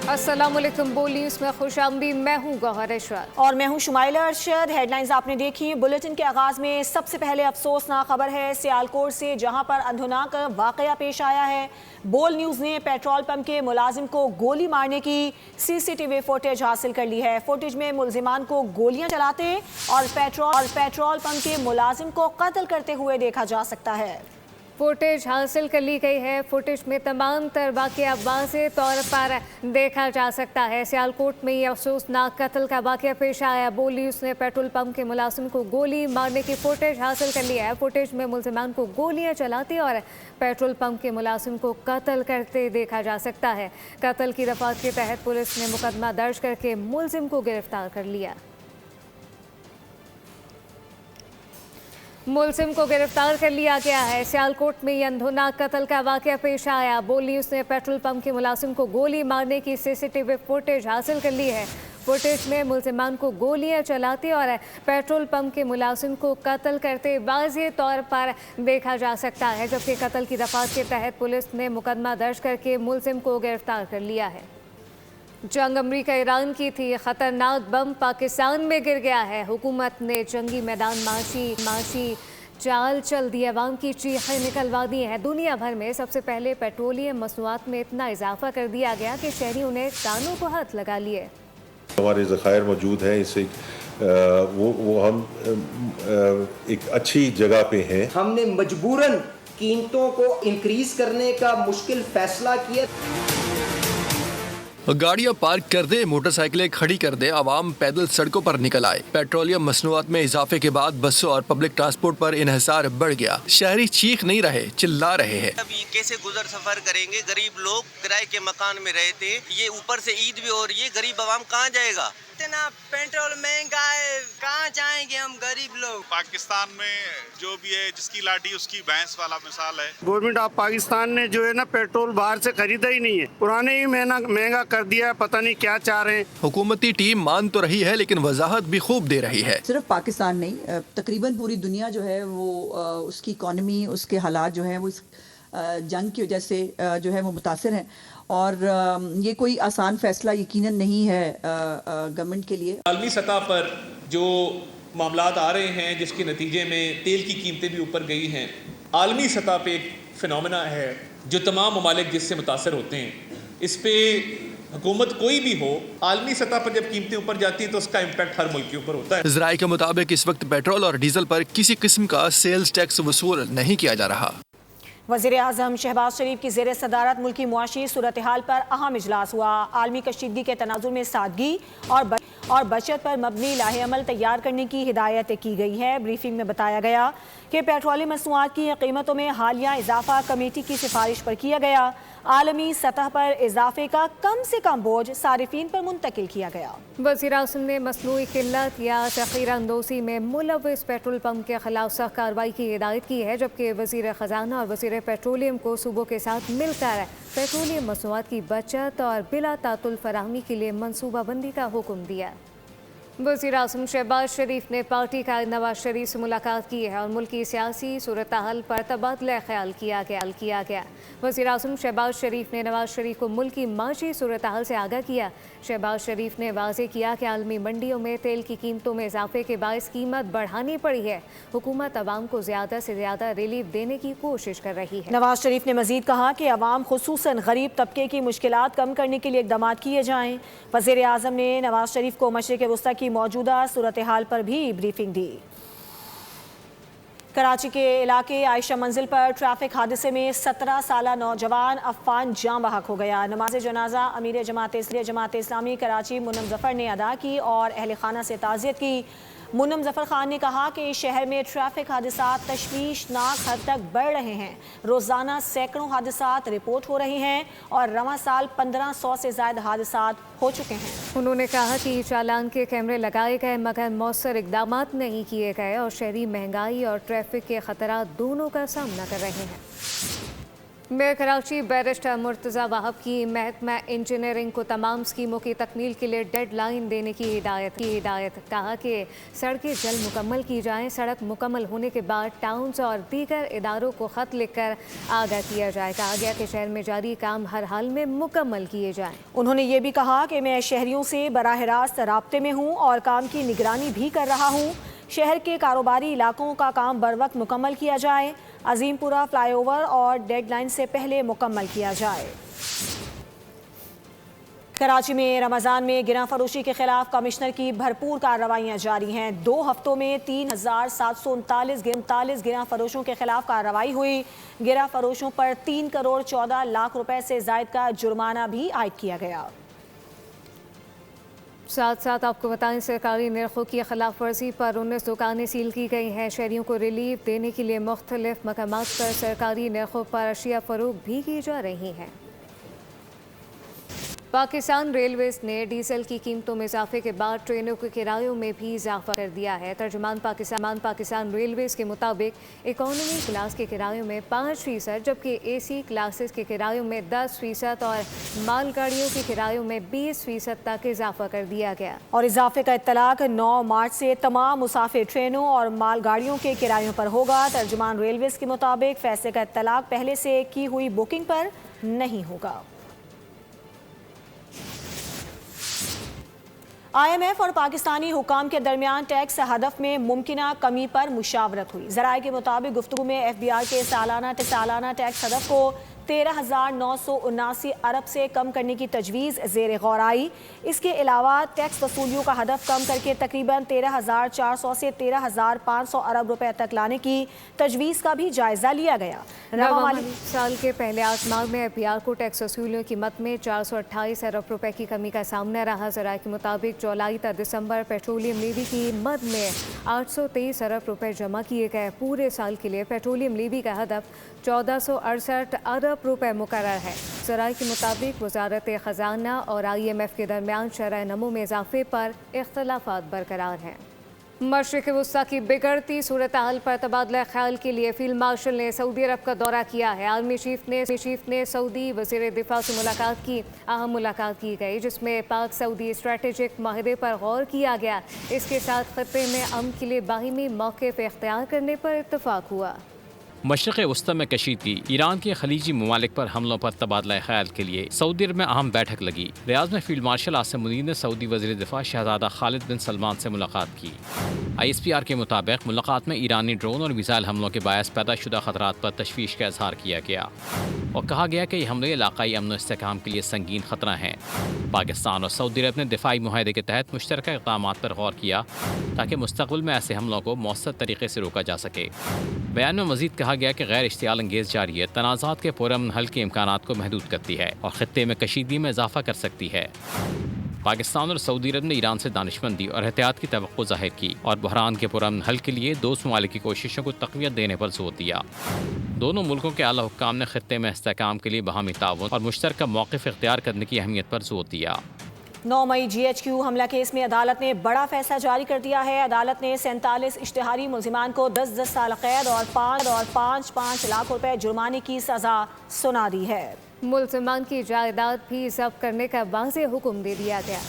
अस्सलामुअलैकुम। बोल न्यूज़ में खुशामदीद। मैं हूँ गौहर अशरफ और मैं हूँ शुमाइला अरशद। हेडलाइंस आपने देखी। बुलेटिन के आगाज में सबसे पहले अफसोसनाक खबर है सियालकोट से, जहाँ पर अंधोनाक वाकया पेश आया है। बोल न्यूज़ ने पेट्रोल पंप के मुलाजिम को गोली मारने की सीसीटीवी फुटेज हासिल कर ली है। फुटेज में मुलजिमान को गोलियां चलाते और पेट्रोल पंप के मुलाजिम को कत्ल करते हुए देखा जा सकता है। फुटेज हासिल कर ली गई है। फुटेज में तमाम तर वाक़या वाज़ेह तौर पर देखा जा सकता है। सियालकोट में यह अफसोसनाक कत्ल का वाक़या पेश आया। बोल न्यूज़ ने पेट्रोल पंप के मुलाजिम को गोली मारने की फुटेज हासिल कर ली है। फुटेज में मुलजिमान को गोलियां चलाते और पेट्रोल पंप के मुलाजिम को कत्ल करते देखा जा सकता है। कत्ल की दफात के तहत पुलिस ने मुकदमा दर्ज करके मुलजिम को गिरफ्तार कर लिया। मुलजिम को गिरफ्तार कर लिया गया है। सियालकोट में यह अंधोनाक कत्ल का वाक़या पेश आया। बोल न्यूज़ ने पेट्रोल पंप के मुलाजिम को गोली मारने की सीसीटीवी फुटेज हासिल कर ली है। फुटेज में मुलजिमान को गोलियां चलाते और पेट्रोल पंप के मुलाजिम को कत्ल करते वाज़ेह तौर पर देखा जा सकता है, जबकि कत्ल की दफात के तहत पुलिस ने मुकदमा दर्ज करके मुलजिम को गिरफ्तार कर लिया है। जंग अमरीका ईरान की थी। खतरनाक बम पाकिस्तान में गिर गया है। हुकूमत ने जंगी मैदान माशी चाल चल दी। अवाम की चीखें निकलवा दी हैं। दुनिया भर में सबसे पहले पेट्रोलियम मसनूआत में इतना इजाफा कर दिया गया कि शहरियों ने कानों को हाथ लगा लिए। हमारे ज़खायर मौजूद हैं, इससे वो हम एक अच्छी जगह पे हैं। हमने मजबूरन कीमतों को इंक्रीज करने का मुश्किल फैसला किया। गाड़ियां पार्क कर दे, मोटरसाइकिलें खड़ी कर दे, आवाम पैदल सड़कों पर निकल आए। पेट्रोलियम मसनूआत में इजाफे के बाद बसों और पब्लिक ट्रांसपोर्ट पर इन्हिसार बढ़ गया। शहरी चीख नहीं रहे, चिल्ला रहे हैं। अभी कैसे गुजर सफर करेंगे? गरीब लोग किराए के मकान में रहते, ये ऊपर से ईद भी हो रही है, गरीब आवाम कहाँ जाएगा? इतना पेट्रोल महंगा है, कहाँ जाएंगे हम गरीब लोग? पाकिस्तान में जो भी है, जिसकी लाठी उसकी भैंस वाला मिसाल है। गवर्नमेंट ऑफ पाकिस्तान ने जो है ना पेट्रोल बाहर से खरीदा ही नहीं है, पुराने ही महंगा कर दिया है। पता नहीं क्या चाह रहे हैं। हुकूमती टीम मान तो रही है, लेकिन वजाहत भी खूब दे रही है। सिर्फ पाकिस्तान नहीं, तकरीबन पूरी दुनिया जो है वो उसकी इकॉनमी, उसके हालात जो है वो इस जंग की वजह से जो है वो मुतासिर हैं। और ये कोई आसान फैसला यकीनन नहीं है गवर्नमेंट के लिए। आलमी सतह पर जो मामलात आ रहे हैं, जिसके नतीजे में तेल की कीमतें भी ऊपर गई हैं, आलमी सतह पे एक फिनोमेना है जो तमाम ममालिक जिससे मुतासर होते हैं। इस पे हुकूमत कोई भी हो, आलमी सतह पर जब कीमतें ऊपर जाती हैं तो उसका इम्पैक्ट हर मुल्क के ऊपर होता है। ज़राए के मुताबिक इस वक्त पेट्रोल और डीजल पर किसी किस्म का सेल्स टैक्स वसूल नहीं किया जा रहा। वज़ीर-ए-आज़म शहबाज शरीफ की ज़ेर सदारत मुल्की मुआशी सूरत हाल पर अहम इजलास हुआ। आलमी कशीदगी के तनाजुर में सादगी और बचत पर मबनी लाहे-अमल तैयार करने की हिदायत की गई है। ब्रीफिंग में बताया गया कि पेट्रोलियम मसनूआत की कीमतों में हालिया इजाफा कमेटी की सिफारिश पर किया गया। आलमी सतह पर इजाफे का कम से कम बोझ सारिफीन पर मुंतकिल किया गया। वज़ीर-ए-आज़म ने मसनूई किल्लत या तख़ीर अंदोज़ी में मुलव्वस पेट्रोल पंप के खिलाफ सख्त कार्रवाई की हिदायत की है, जबकि वज़ीर ख़जाना और वज़ीर पेट्रोलियम को सूबों के साथ मिलकर पेट्रोलियम मसनूआत की बचत और बिला तातुल फराहमी के लिए मनसूबाबंदी का हुक्म दिया। वज़ीर-ए-आज़म शहबाज शरीफ ने पार्टी का नवाज शरीफ से मुलाकात की है और मुल्की सियासी सूरत हाल पर तबादला ख्याल किया गया। वज़ीर-ए-आज़म शहबाज शरीफ ने नवाज शरीफ को मुल्की माशी सूरत हाल से आगाह किया। शहबाज शरीफ ने वाज़ेह किया कि आलमी मंडियों में तेल की कीमतों में इजाफे के बायस कीमत बढ़ानी पड़ी है। हुकूमत अवाम को ज़्यादा से ज़्यादा रिलीफ देने की कोशिश कर रही है। नवाज शरीफ ने मजीद कहा कि अवाम खुसूसन गरीब तबके की मुश्किलात कम करने के लिए इक़दाम किए जाएँ। वज़ीर-ए-आज़म ने नवाज शरीफ को मशरिक़ वस्ता की मौजूदा सूरत हाल पर भी ब्रीफिंग दी। कराची के इलाके आयशा मंजिल पर ट्रैफिक हादसे में 17 साला नौजवान अफ़ान जाँ बहक हो गया। नमाज जनाजा अमीर जमात इस्लामी कराची मुन्नम ज़फ़र ने अदा की और अहल खाना से ताज़ियत की। मुन्नम ज़फ़र खान ने कहा कि शहर में ट्रैफिक हादसात तशवीशनाक हद तक बढ़ रहे हैं। रोज़ाना सैकड़ों हादसात रिपोर्ट हो रहे हैं और रवां साल 1500 से ज़ायद हादसात हो चुके हैं। उन्होंने कहा कि चालान के कैमरे लगाए गए मगर मौसर इक़दाम नहीं किए गए और शहरी महंगाई और ट्रैफिक के ख़तरात दोनों का सामना कर रहे हैं। मेयर कराची बैरिस्टर मुर्तज़ा वहाब की महकमा इंजीनियरिंग को तमाम स्कीमों की तकमील के लिए डेडलाइन देने की हिदायत। कहा कि सड़कें जल्द मुकम्मल की जाएं। सड़क मुकम्मल होने के बाद टाउन्स और दीगर इदारों को ख़त लिखकर आगाह किया जाए। कहा गया कि शहर में जारी काम हर हाल में मुकम्मल किए जाएं। उन्होंने ये भी कहा कि मैं शहरियों से बराह रास्त राब्ते में हूँ और काम की निगरानी भी कर रहा हूँ। शहर के कारोबारी इलाकों का काम बर वक्त मुकम्मल किया जाए। अजीमपुरा फ्लाईओवर और डेडलाइन से पहले मुकम्मल किया जाए। कराची में रमज़ान में गिरा फरोशी के खिलाफ कमिश्नर की भरपूर कार्रवाइयाँ जारी हैं। 2 हफ्तों में 3,739 गिरा फरोशों के खिलाफ कार्रवाई हुई। गिरा फरोशों पर 3 करोड़ 14 लाख रुपए से जायद का जुर्माना भी आयद किया गया। साथ आपको बताएं, सरकारी निर्खों की खिलाफ वर्जी पर 19 दुकानें सील की गई हैं। शहरियों को रिलीफ देने के लिए मुख्तलिफ मकामात पर सरकारी निर्खों पर अशिया फरोख्त भी की जा रही हैं। पाकिस्तान रेलवेज ने डीजल की कीमतों में इजाफे के बाद ट्रेनों के किरायों में भी इजाफा कर दिया है। तर्जुमान पाकिस्तान रेलवेज के मुताबिक इकोनॉमी क्लास के किरायों में 5%, जबकि AC क्लासेस के किरायों में 10% और मालगाड़ियों के किरायों में 20% तक इजाफा कर दिया गया। और इजाफे का इत्तलाक 9 मार्च से तमाम मुसाफिर ट्रेनों और मालगाड़ियों के किरायों पर होगा। तर्जुमान रेलवेज के मुताबिक फैसले का इत्तलाक पहले से की हुई बुकिंग पर नहीं होगा। IMF और पाकिस्तानी हुकाम के दरमियान टैक्स हदफ में मुमकिना कमी पर मुशावरत हुई। ज़राए के मुताबिक गुफ्तगू में FBR के सालाना टैक्स हदफ को 13,979 अरब से कम करने की तजवीज़ ज़ेर गौर आई। इसके अलावा टैक्स वसूलियों का हदफ कम करके तकरीबन 13,400 से 13,500 अरब रुपए तक लाने की तजवीज़ का भी जायज़ा लिया गया। रवा साल के पहले 8 माह में FBR को टैक्स वसूलियों की कीमत में 428 अरब रुपए की कमी का सामना रहा। ज़राए के मुताबिक जुलाई तक दिसंबर पेट्रोलियम लेवी की मद में 823 अरब रुपए जमा किए गए। पूरे साल के लिए पेट्रोलियम लेवी का हदफ 1468 अरब रुपए मुकर्रर है। ज़राए के मुताबिक वजारत ख़जाना और IMF के दरमियान शरह नमो में इजाफे पर इख्तलाफात बरकरार हैं। मशरिक़ वस्ता की बिगड़ती सूरत हाल पर तबादला ख्याल के लिए फील्ड मार्शल ने सऊदी अरब का दौरा किया है। आर्मी चीफ ने सऊदी वज़ीर दिफा से मुलाकात की। अहम मुलाकात की गई जिसमें पाक सऊदी स्ट्रेटेजिक माहदे पर गौर किया गया। इसके साथ खत्ते में अमन के लिए बाहिमी मौक़िफ़ इख्तियार करने पर इत्तफाक हुआ। मशरिक़ वस्ता में कशीदगी, ईरान के खलीजी ममालिक पर हमलों पर तबादला ख्याल के लिए सऊदी अरब में अहम बैठक लगी। रियाद में फील्ड मार्शल आसिम मुनीर ने सऊदी वज़ीर दिफा शहजादा खालिद बिन सलमान से मुलाकात की। ISPR के मुताबिक मुलाकात में ईरानी ड्रोन और मिसाइल हमलों के बायस पैदा शुदा खतरात पर तशवीश का इजहार किया गया और कहा गया कि ये हमले इलाकाई अमन और इस्तेहकाम के लिए संगीन खतरा हैं। पाकिस्तान और सऊदी अरब ने दिफाई मुआहदे के तहत मुश्तरका इक़दाम पर गौर किया ताकि मुस्तक़बिल में ऐसे हमलों को मौसर तरीके से रोका जा सके। बयान में मज़ीद कहा गया कि गैर इश्तियाल अंगेज़ जारियत तनाज़ात के पुरअमन हल के इम्कानात को महदूद करती है और खित्ते में कशीदगी में इजाफा कर सकती है। पाकिस्तान और सऊदी अरब ने ईरान से दानिशमंदी और एहतियात की तवक्को ज़ाहिर की और बहरान के पुरअमन हल के लिए दोस्त ममालिक की कोशिशों को तक़वियत देने पर जोर दिया। दोनों मुल्कों के आला हुक्काम ने खित्ते में इस्तेहकाम के लिए बाहमी ताउन और मुश्तरका मौक़िफ़ इख्तियार करने की अहमियत पर जोर दिया। 9 मई GHQ हमला केस में अदालत ने बड़ा फैसला जारी कर दिया है। अदालत ने 47 इश्तिहारी मुल्ज़िमान को 10-10 साल कैद और 5 लाख रुपए जुर्माने की सज़ा सुना दी है। मुल्ज़िमान की जायदाद भी जब्त करने का वाज़ेह हुक्म दे दिया गया।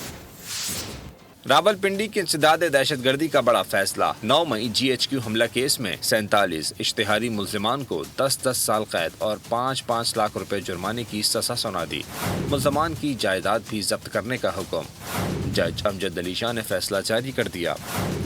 रावलपिंडी के इंसदाद दहशतगर्दी का बड़ा फैसला। 9 मई GHQ हमला केस में 47 इश्तिहारी मुल्ज़िमान को 10-10 साल कैद और 5 लाख रुपए जुर्माने की सज़ा सुना दी। मुल्ज़िमान की जायदाद भी जब्त करने का हुक्म जज अमजद अली शाह ने फैसला जारी कर दिया।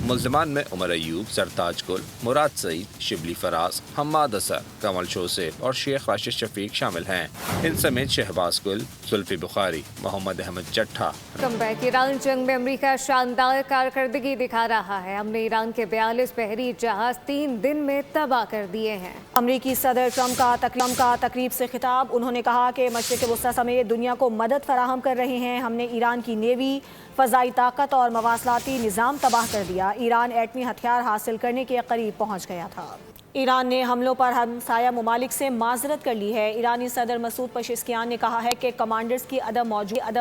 मुल्ज़िमान में उमर अयूब, सरताज गुल, मुराद सईद, शिबली फराज, हम्माद असर, कमल शोसेफ और शेख राशिद शफीक शामिल हैं। इन समेत शहबाज गुल, जुल्फी बुखारी, मोहम्मद अहमद जट्ठा। कमबैक। ईरान जंग में अमेरिका शानदार कारकर्दगी दिखा रहा है। हमने ईरान के 42 बहरी जहाज 3 दिन में तबाह कर दिए हैं। अमरीकी सदर ट्रंप का तकरीब से खिताब। उन्होंने कहा कि मशरिक़ वस्ता समेत दुनिया को मदद फराहम कर रहे हैं। हमने ईरान की नेवी, फ़ज़ाई ताकत और मवासलाती निज़ाम तबाह कर दिया। ईरान एटमी हथियार हासिल करने के करीब पहुँच गया था। ईरान ने हमलों पर हमसाया ममालिक से माजरत कर ली है। ईरानी सदर मसूद पेज़ेश्कियान ने कहा है कि कमांडर्स की अदम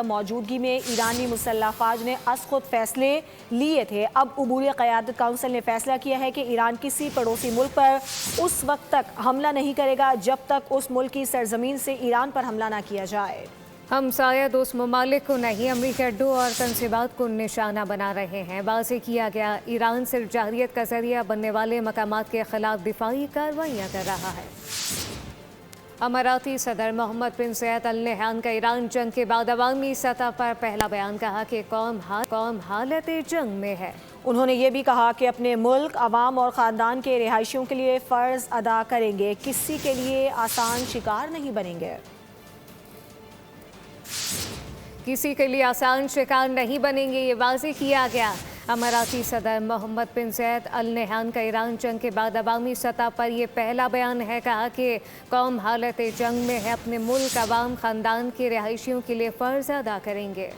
मौजूदगी में ईरानी मुसल्लह फ़ौज ने अस खुद फैसले लिए थे। अब उबूरी क़यादत काउंसिल ने फैसला किया है कि ईरान किसी पड़ोसी मुल्क पर उस वक्त तक हमला नहीं करेगा जब तक उस मुल्क की सरजमीन से ईरान पर हमला न किया जाए। हमसाया दोस्त ममालिक को नहीं अमरीकी अड्डों और तनसीबात को निशाना बना रहे हैं। वाज़ेह किया गया, ईरान सिर्फ जाहिरियत का जरिया बनने वाले मकामात के खिलाफ दिफाई कार्रवाइयाँ कर रहा है। अमाराती सदर मोहम्मद बिन ज़ायद अल नहयान का ईरान जंग के बाद अवामी सतह पर पहला बयान, कहा कि कौम हालत जंग में है। उन्होंने ये भी कहा कि अपने मुल्क, अवाम और ख़ानदान के रिहायशियों के लिए फ़र्ज़ अदा करेंगे, किसी के लिए आसान शिकार नहीं बनेंगे। किसी के लिए आसान शिकार नहीं बनेंगे, ये वाज़ेह किया गया। अमाराती सदर मोहम्मद बिन ज़ायद अल नहयान का ईरान जंग के बाद अवामी सतह पर यह पहला बयान है। कहा कि कौम हालत जंग में है, अपने मुल्क, अवाम, ख़ानदान के रिहायशियों के लिए फ़र्ज़ अदा करेंगे।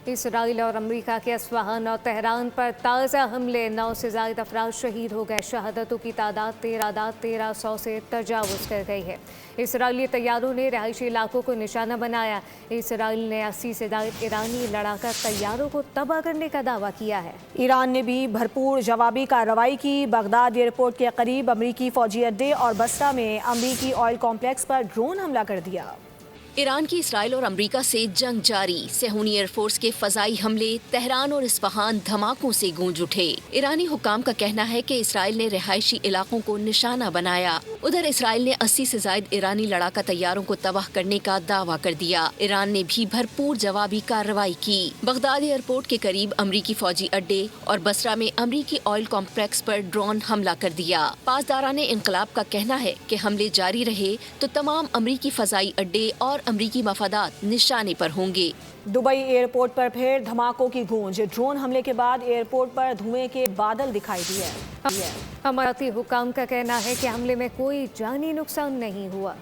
इसराइल और अमेरिका के अस्फहान और तेहरान पर ताज़ा हमले, 9 से ज़ायद अफराद शहीद हो गए। शहादतों की तादाद 1300 से तजावुज़ कर गई है। इसराइली तैयारों ने रहायशी इलाकों को निशाना बनाया। इसराइल ने 80 से ज़ायद ईरानी लड़ाका तैयारों को तबाह करने का दावा किया है। ईरान ने भी भरपूर जवाबी कार्रवाई की। बगदाद एयरपोर्ट के करीब अमरीकी फ़ौजी अड्डे और बसरा में अमरीकी ऑयल कॉम्प्लेक्स पर ड्रोन हमला कर दिया। ईरान की इसराइल और अमेरिका से जंग जारी। सेहूनी एयरफोर्स के फजाई हमले तेहरान और इस्फहान धमाकों से गूंज उठे। ईरानी हुकाम का कहना है कि इसराइल ने रिहायशी इलाकों को निशाना बनाया। उधर इसराइल ने 80 से ज़ायद ईरानी लड़ाका तैयारों को तबाह करने का दावा कर दिया। ईरान ने भी भरपूर जवाबी कार्रवाई की। बगदाद एयरपोर्ट के करीब अमरीकी फौजी अड्डे और बसरा में अमरीकी ऑयल कॉम्प्लेक्स पर ड्रोन हमला कर दिया। पासदारान इनकलाब का कहना है कि हमले जारी रहे तो तमाम अमरीकी फजाई अड्डे और अमरीकी मफादात निशाने पर होंगे। दुबई एयरपोर्ट पर फिर धमाकों की गूंज। ड्रोन हमले के बाद एयरपोर्ट पर धुएं के बादल दिखाई दिए। अमाराती हुकाम का कहना है कि हमले में कोई जानी नुकसान नहीं हुआ।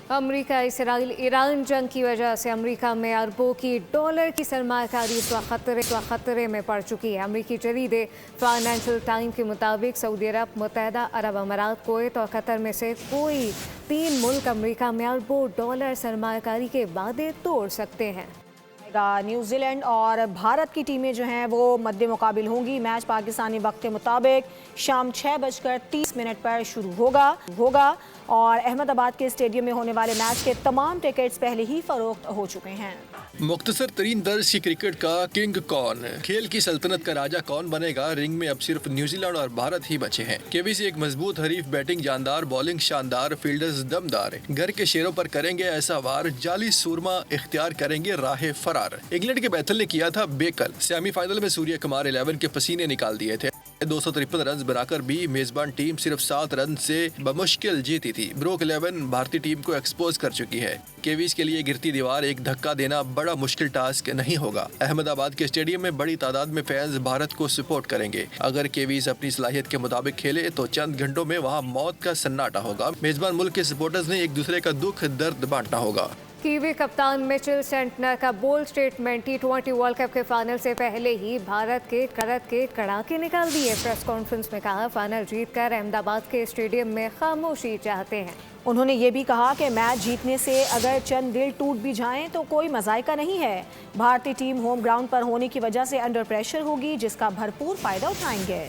अमेरिका इसराइल ईरान जंग की वजह से अमेरिका में अरबों की डॉलर की सरमायाकारी इस वक्त खतरे में पड़ चुकी है। अमेरिकी जरीदे फाइनेंशियल टाइम के मुताबिक सऊदी अरब, मुत्तहदा अरब अमारात, कुवैत और कतर में से कोई 3 मुल्क अमेरिका में अरबों डॉलर सरमायाकारी के वादे तोड़ सकते हैं। न्यूजीलैंड और भारत की टीमें जो हैं वो मद्दे मुकाबिल होंगी। मैच पाकिस्तानी वक्त के मुताबिक शाम 6:30 पर शुरू होगा और अहमदाबाद के स्टेडियम में होने वाले मैच के तमाम टिकट्स पहले ही फरोख्त हो चुके हैं। मुख्तसर तरीन दर्ज की क्रिकेट का किंग कौन, खेल की सल्तनत का राजा कौन बनेगा, रिंग में अब सिर्फ न्यूजीलैंड और भारत ही बचे हैं। केवीसी एक मजबूत हरीफ, बैटिंग जानदार, बॉलिंग शानदार, फील्डर्स दमदार, घर के शेरों पर करेंगे ऐसा वार, जाली सूरमा इख्तियार करेंगे राह फरार। इंग्लैंड के बैथल ने किया था बेकल, सेमीफाइनल में सूर्य कुमार 11 के पसीने निकाल दिए थे। 253 रन बनाकर भी मेजबान टीम सिर्फ 7 रन से बमुश्किल जीती थी। ब्रोक 11 भारतीय टीम को एक्सपोज कर चुकी है। केवीज के लिए गिरती दीवार एक धक्का देना बड़ा मुश्किल टास्क नहीं होगा। अहमदाबाद के स्टेडियम में बड़ी तादाद में फैंस भारत को सपोर्ट करेंगे। अगर केवीज अपनी सलाहियत के मुताबिक खेले तो चंद घंटों में वहाँ मौत का सन्नाटा होगा। मेजबान मुल्क के सपोर्टर्स ने एक दूसरे का दुख दर्द बांटना होगा। कीवी कप्तान मिचेल सेंटनर का bold statement. T20 world cup के फाइनल से पहले ही भारत के कड़ाके निकाल दिए। प्रेस कॉन्फ्रेंस में कहा, फाइनल जीतकर अहमदाबाद के स्टेडियम में खामोशी चाहते हैं। उन्होंने ये भी कहा कि मैच जीतने से अगर चंद दिल टूट भी जाएं तो कोई मजायका नहीं है। भारतीय टीम होम ग्राउंड पर होने की वजह से अंडर प्रेशर होगी, जिसका भरपूर फायदा उठाएंगे।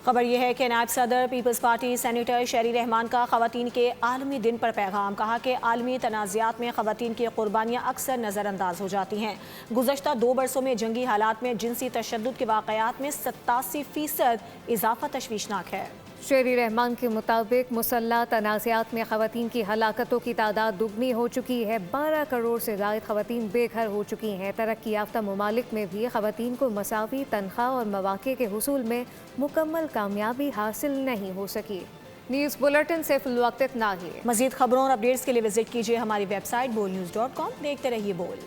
खबर यह है कि नायब सदर पीपल्स पार्टी सेनेटर शहरी रहमान का ख़वातीन के आलमी दिन पर पैगाम। कहा कि आलमी तनाज़ात में ख़वातीन की क़ुरबानियाँ अक्सर नज़रअंदाज हो जाती हैं। गुज़श्ता 2 बरसों में जंगी हालात में जिनसी तशद्दुद के वाक़यात में 87% इजाफा तशवीशनाक है। शहरी रहमान के मुताबिक मुसल्लह तनाज़ात में ख़वातीन की हलाकतों की तादाद दुगनी हो चुकी है। 12 करोड़ से ज़ायद ख़वातीन बेघर हो चुकी हैं। तरक्की याफ्ता ममालिक में भी ख़वातीन को मसावी तनख्वाह और मौक़े के हुसूल में मुकम्मल कामयाबी हासिल नहीं हो सकी। न्यूज़ बुलेटिन से फिलवक्त इतना ही। मज़ीद खबरों और अपडेट्स के लिए विजिट कीजिए हमारी वेबसाइट bolnews.com। देखते रहिए बोल।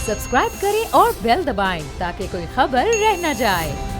सब्सक्राइब करें और बेल दबाएं ताकि कोई खबर रह न जाए।